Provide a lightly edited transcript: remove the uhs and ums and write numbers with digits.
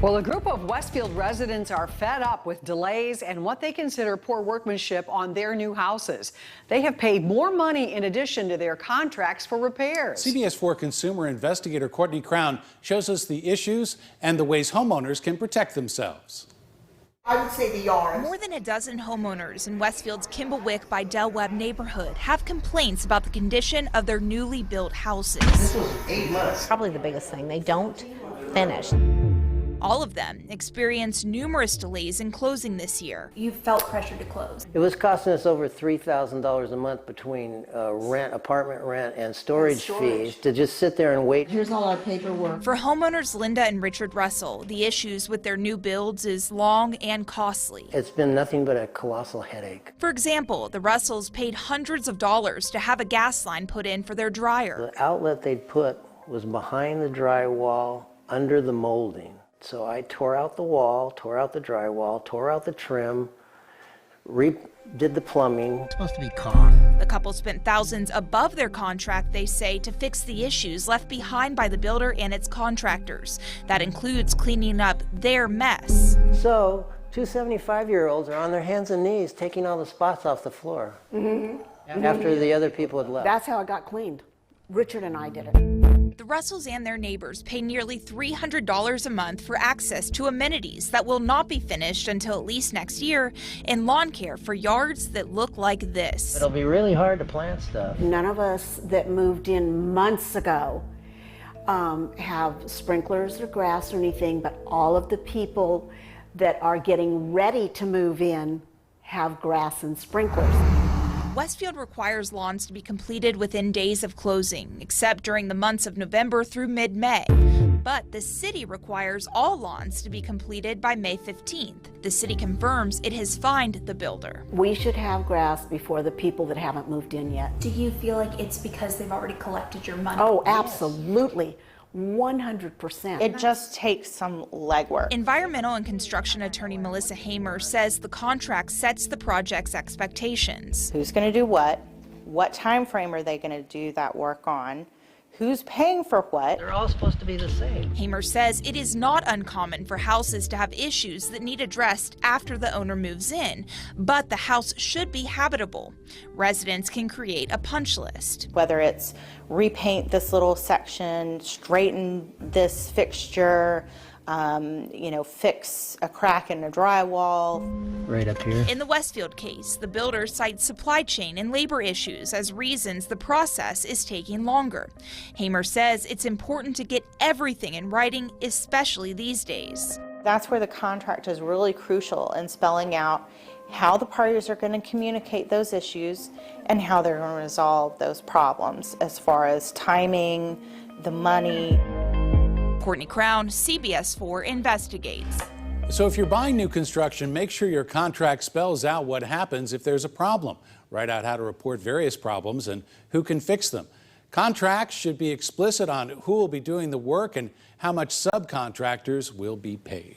Well, a group of Westfield residents are fed up with delays and what they consider poor workmanship on their new houses. They have paid more money in addition to their contracts for repairs. CBS 4 consumer investigator Courtney Crown shows us the issues and the ways homeowners can protect themselves. I would say the yards. More than a dozen homeowners in Westfield's Kimballwick by Del Webb neighborhood have complaints about the condition of their newly built houses. This was 8 months. Probably the biggest thing, they don't finish. All of them experienced numerous delays in closing this year. You felt pressure to close. It was costing us over $3,000 a month between apartment rent, and storage fees to just sit there and wait. Here's all our paperwork. For homeowners Linda and Richard Russell, the issues with their new builds is long and costly. It's been nothing but a colossal headache. For example, the Russells paid hundreds of dollars to have a gas line put in for their dryer. The outlet they'd put was behind the drywall, under the molding. So I tore out the wall, tore out the drywall, tore out the trim, redid the plumbing. It's supposed to be cost. The couple spent thousands above their contract, they say, to fix the issues left behind by the builder and its contractors. That includes cleaning up their mess. So two 75-year-olds are on their hands and knees taking all the spots off the floor after the other people had left. That's how it got cleaned. Richard and I did it. The Russells and their neighbors pay nearly $300 a month for access to amenities that will not be finished until at least next year, and lawn care for yards that look like this. It'll be really hard to plant stuff. None of us that moved in months ago have sprinklers or grass or anything, but all of the people that are getting ready to move in have grass and sprinklers. Westfield requires lawns to be completed within days of closing, except during the months of November through mid-May. But the city requires all lawns to be completed by May 15th. The city confirms it has fined the builder. We should have grass before the people that haven't moved in yet. Do you feel like it's because they've already collected your money? Oh, absolutely. 100%. It just takes some legwork. Environmental and construction attorney Melissa Hamer says the contract sets the project's expectations. Who's going to do what? What time frame are they going to do that work on? Who's paying for what? They're all supposed to be the same. Hamer says it is not uncommon for houses to have issues that need addressed after the owner moves in, but the house should be habitable. Residents can create a punch list. Whether it's repaint this little section, straighten this fixture, fix a crack in a drywall. Right up here. In the Westfield case, the builder cites supply chain and labor issues as reasons the process is taking longer. Hamer says it's important to get everything in writing, especially these days. That's where the contract is really crucial in spelling out how the parties are going to communicate those issues and how they're going to resolve those problems as far as timing, the money. Courtney Crown, CBS 4 investigates. So if you're buying new construction, make sure your contract spells out what happens if there's a problem. Write out how to report various problems and who can fix them. Contracts should be explicit on who will be doing the work and how much subcontractors will be paid.